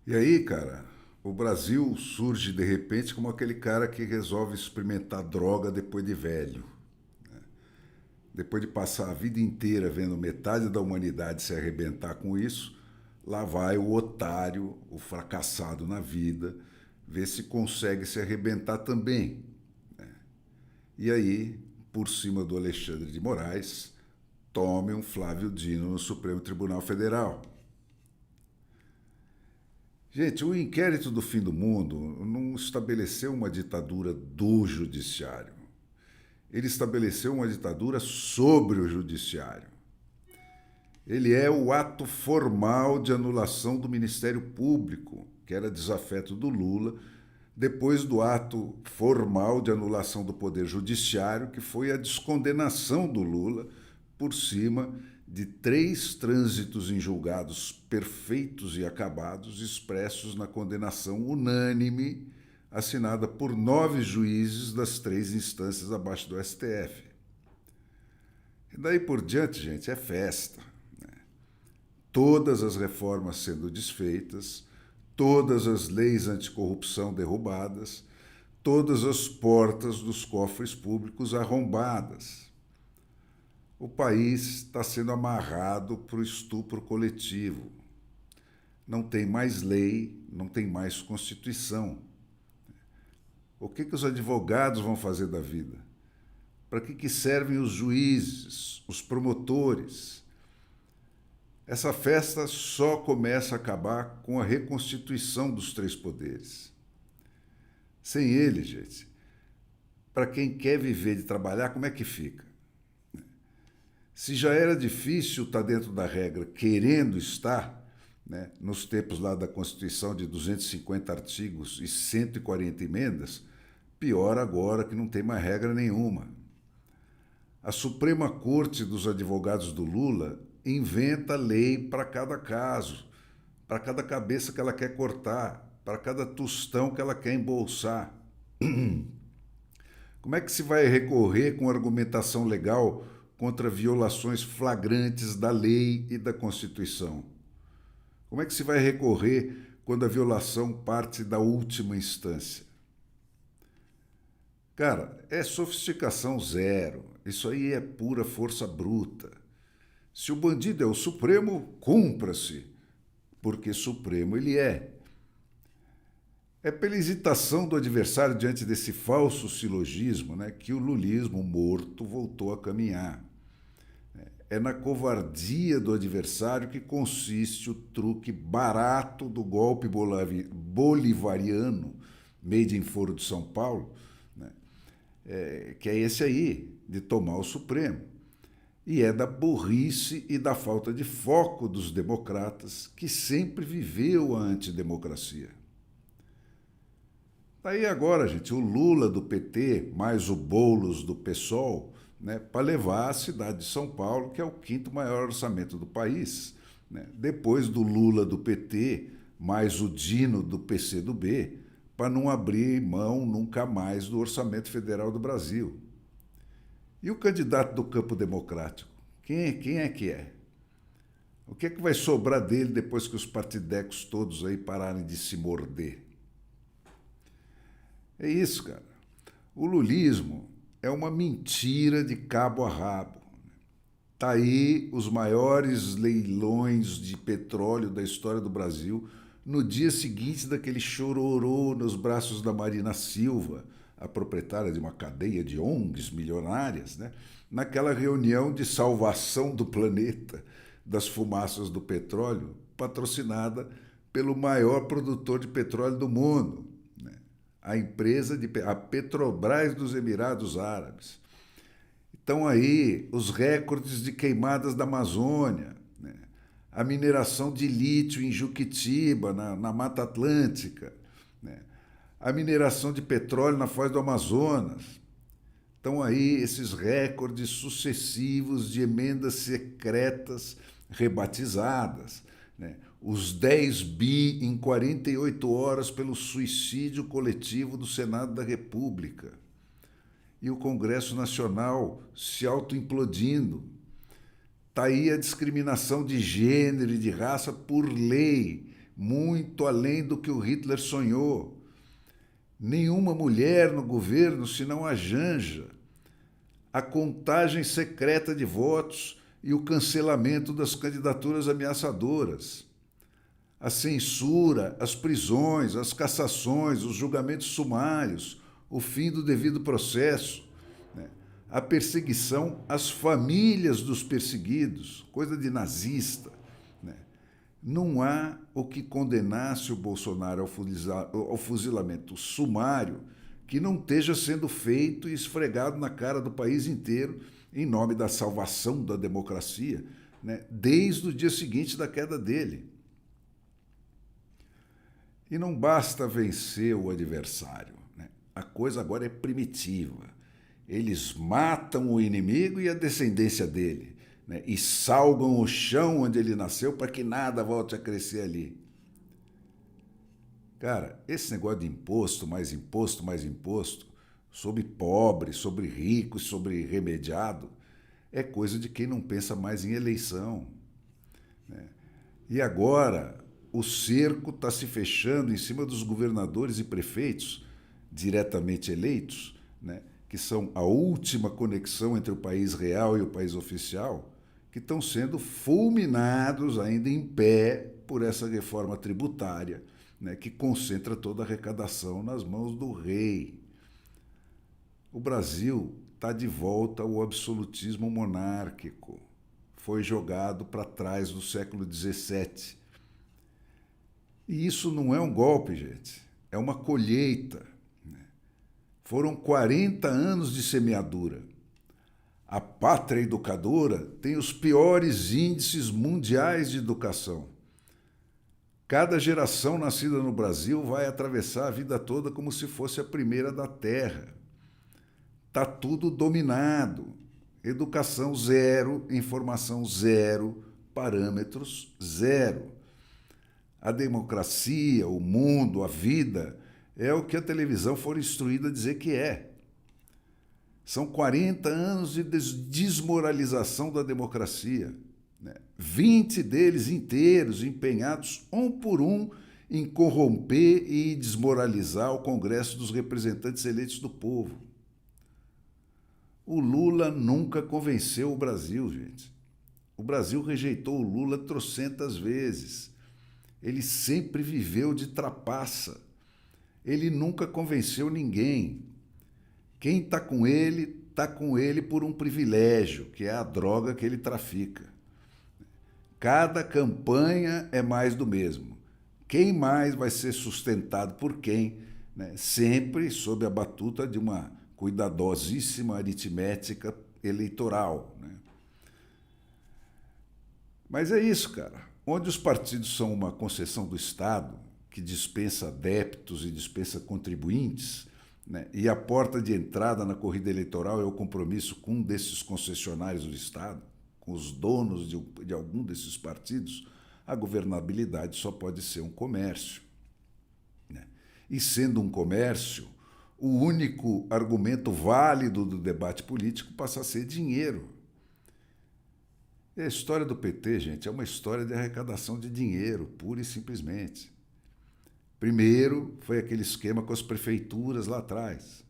E aí, cara, o Brasil surge de repente como aquele cara que resolve experimentar droga depois de velho. Depois de passar a vida inteira vendo metade da humanidade se arrebentar com isso, lá vai o otário, o fracassado na vida, ver se consegue se arrebentar também. E aí, por cima do Alexandre de Moraes, tome um Flávio Dino no Supremo Tribunal Federal. Gente, o inquérito do fim do mundo não estabeleceu uma ditadura do judiciário. Ele estabeleceu uma ditadura sobre o judiciário. Ele é o ato formal de anulação do Ministério Público, que era desafeto do Lula, depois do ato formal de anulação do Poder Judiciário, que foi a descondenação do Lula por cima de 3 trânsitos em julgados perfeitos e acabados, expressos na condenação unânime, assinada por 9 juízes das 3 instâncias abaixo do STF. E daí por diante, gente, é festa. Todas as reformas sendo desfeitas, todas as leis anticorrupção derrubadas, todas as portas dos cofres públicos arrombadas. O país está sendo amarrado para o estupro coletivo. Não tem mais lei, não tem mais Constituição. O que os advogados vão fazer da vida? Para que servem os juízes, os promotores? Essa festa só começa a acabar com a reconstituição dos 3 poderes. Sem ele, gente, para quem quer viver de trabalhar, como é que fica? Se já era difícil estar dentro da regra, querendo estar, né, nos tempos lá da Constituição de 250 artigos e 140 emendas, pior agora que não tem mais regra nenhuma. A Suprema Corte dos Advogados do Lula inventa lei para cada caso, para cada cabeça que ela quer cortar, para cada tostão que ela quer embolsar. Como é que se vai recorrer com argumentação legal contra violações flagrantes da lei e da Constituição? Como é que se vai recorrer quando a violação parte da última instância? Cara, é sofisticação zero. Isso aí é pura força bruta. Se o bandido é o Supremo, cumpra-se, porque Supremo ele é. É pela hesitação do adversário diante desse falso silogismo, né, que o lulismo morto voltou a caminhar. É na covardia do adversário que consiste o truque barato do golpe bolivariano, made in Foro de São Paulo, né, que é esse aí, de tomar o Supremo. E é da burrice e da falta de foco dos democratas, que sempre viveu a antidemocracia. Daí agora, gente, o Lula do PT, mais o Boulos do PSOL, né, para levar a cidade de São Paulo, que é o 5º maior orçamento do país, né, depois do Lula do PT, mais o Dino do PCdoB, para não abrir mão nunca mais do orçamento federal do Brasil. E o candidato do campo democrático? Quem é que é? O que é que vai sobrar dele depois que os partidecos todos aí pararem de se morder? É isso, cara. O lulismo é uma mentira de cabo a rabo. Tá aí os maiores leilões de petróleo da história do Brasil no dia seguinte daquele chororô nos braços da Marina Silva, a proprietária de uma cadeia de ONGs milionárias, né? Naquela reunião de salvação do planeta das fumaças do petróleo, patrocinada pelo maior produtor de petróleo do mundo, né? A Petrobras dos Emirados Árabes. Estão aí os recordes de queimadas da Amazônia, né? A mineração de lítio em Juquitiba, na Mata Atlântica, né? A mineração de petróleo na Foz do Amazonas. Estão aí esses recordes sucessivos de emendas secretas rebatizadas, né? Os 10 bi em 48 horas pelo suicídio coletivo do Senado da República. E o Congresso Nacional se autoimplodindo. Está aí a discriminação de gênero e de raça por lei, muito além do que o Hitler sonhou. Nenhuma mulher no governo, senão a Janja. A contagem secreta de votos e o cancelamento das candidaturas ameaçadoras. A censura, as prisões, as cassações, os julgamentos sumários, o fim do devido processo, né? A perseguição às famílias dos perseguidos, coisa de nazista. Né? Não há o que condenasse o Bolsonaro ao fuzilamento sumário que não esteja sendo feito e esfregado na cara do país inteiro em nome da salvação da democracia, né? Desde o dia seguinte da queda dele. E não basta vencer o adversário, né? A coisa agora é primitiva. Eles matam o inimigo e a descendência dele, né? E salgam o chão onde ele nasceu para que nada volte a crescer ali. Cara, esse negócio de imposto, mais imposto, sobre pobre, sobre rico, sobre remediado, é coisa de quem não pensa mais em eleição, né? E agora o cerco está se fechando em cima dos governadores e prefeitos diretamente eleitos, né, que são a última conexão entre o país real e o país oficial, que estão sendo fulminados ainda em pé por essa reforma tributária, né, que concentra toda a arrecadação nas mãos do rei. O Brasil está de volta ao absolutismo monárquico. Foi jogado para trás do século XVII. E isso não é um golpe, gente. É uma colheita. Foram 40 anos de semeadura. A pátria educadora tem os piores índices mundiais de educação. Cada geração nascida no Brasil vai atravessar a vida toda como se fosse a primeira da Terra. Está tudo dominado. Educação zero, informação zero, parâmetros zero. A democracia, o mundo, a vida, é o que a televisão for instruída a dizer que é. São 40 anos de desmoralização da democracia, né? 20 deles inteiros empenhados, um por um, em corromper e desmoralizar o Congresso dos Representantes Eleitos do Povo. O Lula nunca convenceu o Brasil, gente. O Brasil rejeitou o Lula trocentas vezes. Ele sempre viveu de trapaça. Ele nunca convenceu ninguém. Quem está com ele por um privilégio, que é a droga que ele trafica. Cada campanha é mais do mesmo. Quem mais vai ser sustentado por quem, né? Sempre sob a batuta de uma cuidadosíssima aritmética eleitoral, né? Mas é isso, cara. Onde os partidos são uma concessão do Estado, que dispensa adeptos e dispensa contribuintes, né, e a porta de entrada na corrida eleitoral é o compromisso com um desses concessionários do Estado, com os donos de algum desses partidos, a governabilidade só pode ser um comércio, né? E sendo um comércio, o único argumento válido do debate político passa a ser dinheiro. E a história do PT, gente, é uma história de arrecadação de dinheiro, pura e simplesmente. Primeiro foi aquele esquema com as prefeituras lá atrás.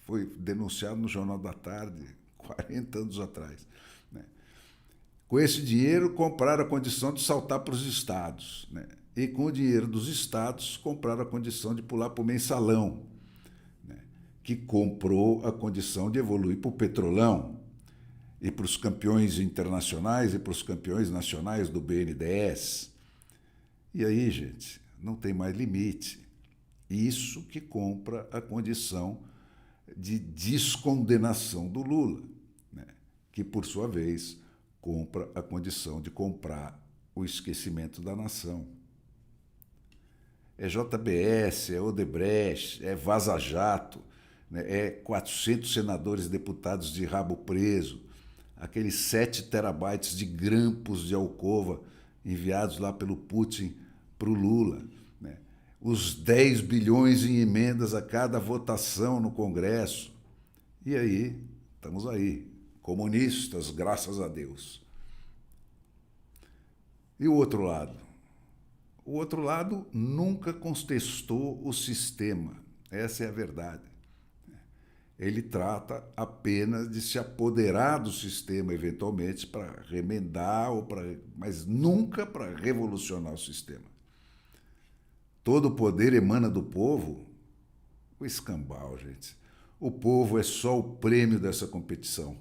Foi denunciado no Jornal da Tarde, 40 anos atrás, né? Com esse dinheiro, compraram a condição de saltar para os estados, né? E com o dinheiro dos estados, compraram a condição de pular para o mensalão, né? Que comprou a condição de evoluir para o petrolão, e para os campeões internacionais e para os campeões nacionais do BNDES. E aí, gente, não tem mais limite. Isso que compra a condição de descondenação do Lula, né? Que, por sua vez, compra a condição de comprar o esquecimento da nação. É JBS, é Odebrecht, é Vaza Jato, né? É 400 senadores e deputados de rabo preso, aqueles 7 terabytes de grampos de alcova enviados lá pelo Putin para o Lula, né? Os 10 bilhões em emendas a cada votação no Congresso. E aí, estamos aí, comunistas, graças a Deus. E o outro lado? O outro lado nunca contestou o sistema. Essa é a verdade. Ele trata apenas de se apoderar do sistema, eventualmente, para remendar, mas nunca para revolucionar o sistema. Todo o poder emana do povo. O escambau, gente. O povo é só o prêmio dessa competição.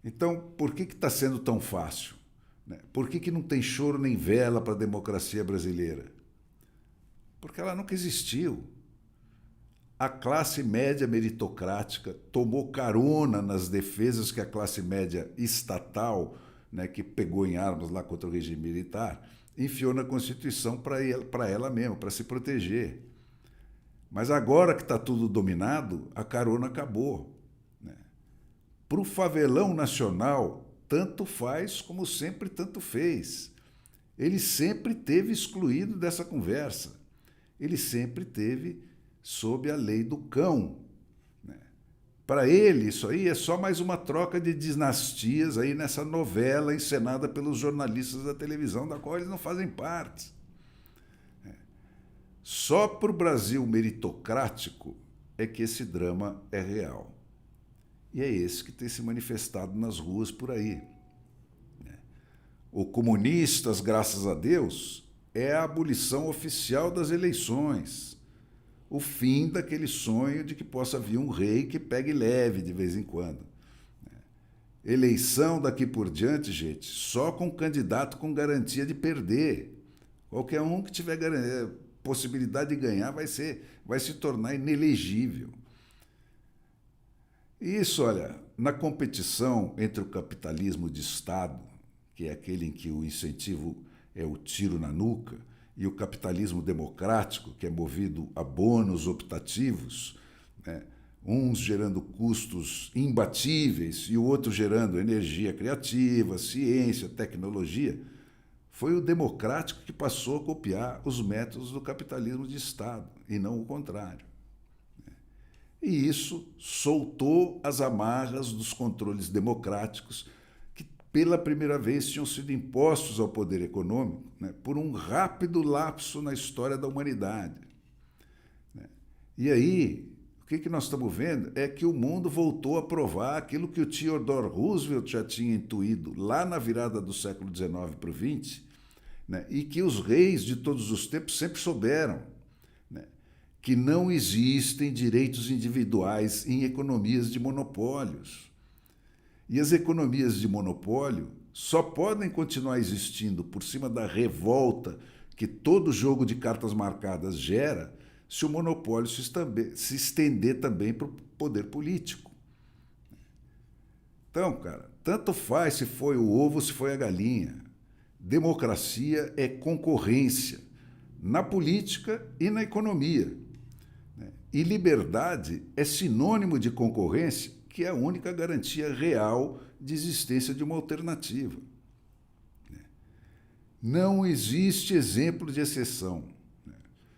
Então, por que está sendo tão fácil? Por que não tem choro nem vela para a democracia brasileira? Porque ela nunca existiu. A classe média meritocrática tomou carona nas defesas que a classe média estatal, que pegou em armas lá contra o regime militar, enfiou na Constituição para ela mesma, para se proteger. Mas agora que está tudo dominado, a carona acabou. Para o favelão nacional, tanto faz como sempre tanto fez. Ele sempre teve excluído dessa conversa. Ele sempre teve sob a lei do cão. Para ele, isso aí é só mais uma troca de dinastias aí nessa novela encenada pelos jornalistas da televisão, da qual eles não fazem parte. Só para o Brasil meritocrático é que esse drama é real. E é esse que tem se manifestado nas ruas por aí. O Comunistas, graças a Deus, é a abolição oficial das eleições. O fim daquele sonho de que possa vir um rei que pegue leve de vez em quando. Eleição daqui por diante, gente, só com candidato com garantia de perder. Qualquer um que tiver possibilidade de ganhar vai se tornar inelegível. Isso, olha, na competição entre o capitalismo de Estado, que é aquele em que o incentivo é o tiro na nuca, e o capitalismo democrático, que é movido a bônus optativos, uns gerando custos imbatíveis e o outro gerando energia criativa, ciência, tecnologia, foi o democrático que passou a copiar os métodos do capitalismo de Estado, e não o contrário. E isso soltou as amarras dos controles democráticos que, pela primeira vez, tinham sido impostos ao poder econômico por um rápido lapso na história da humanidade. E aí, o que nós estamos vendo é que o mundo voltou a provar aquilo que o Theodore Roosevelt já tinha intuído lá na virada do século XIX para o XX, e que os reis de todos os tempos sempre souberam, que não existem direitos individuais em economias de monopólios. E as economias de monopólio só podem continuar existindo por cima da revolta que todo jogo de cartas marcadas gera se o monopólio se estender também para o poder político. Então, cara, tanto faz se foi o ovo ou se foi a galinha. Democracia é concorrência na política e na economia. E liberdade é sinônimo de concorrência, que é a única garantia real de existência de uma alternativa. Não existe exemplo de exceção.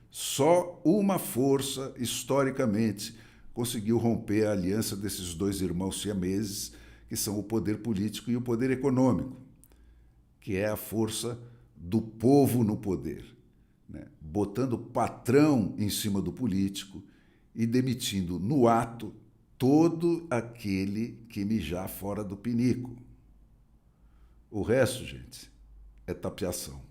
Só uma força, historicamente, conseguiu romper a aliança desses dois irmãos siameses, que são o poder político e o poder econômico, que é a força do povo no poder, botando patrão em cima do político e demitindo no ato todo aquele que mijar fora do pinico. O resto, gente, é tapeação.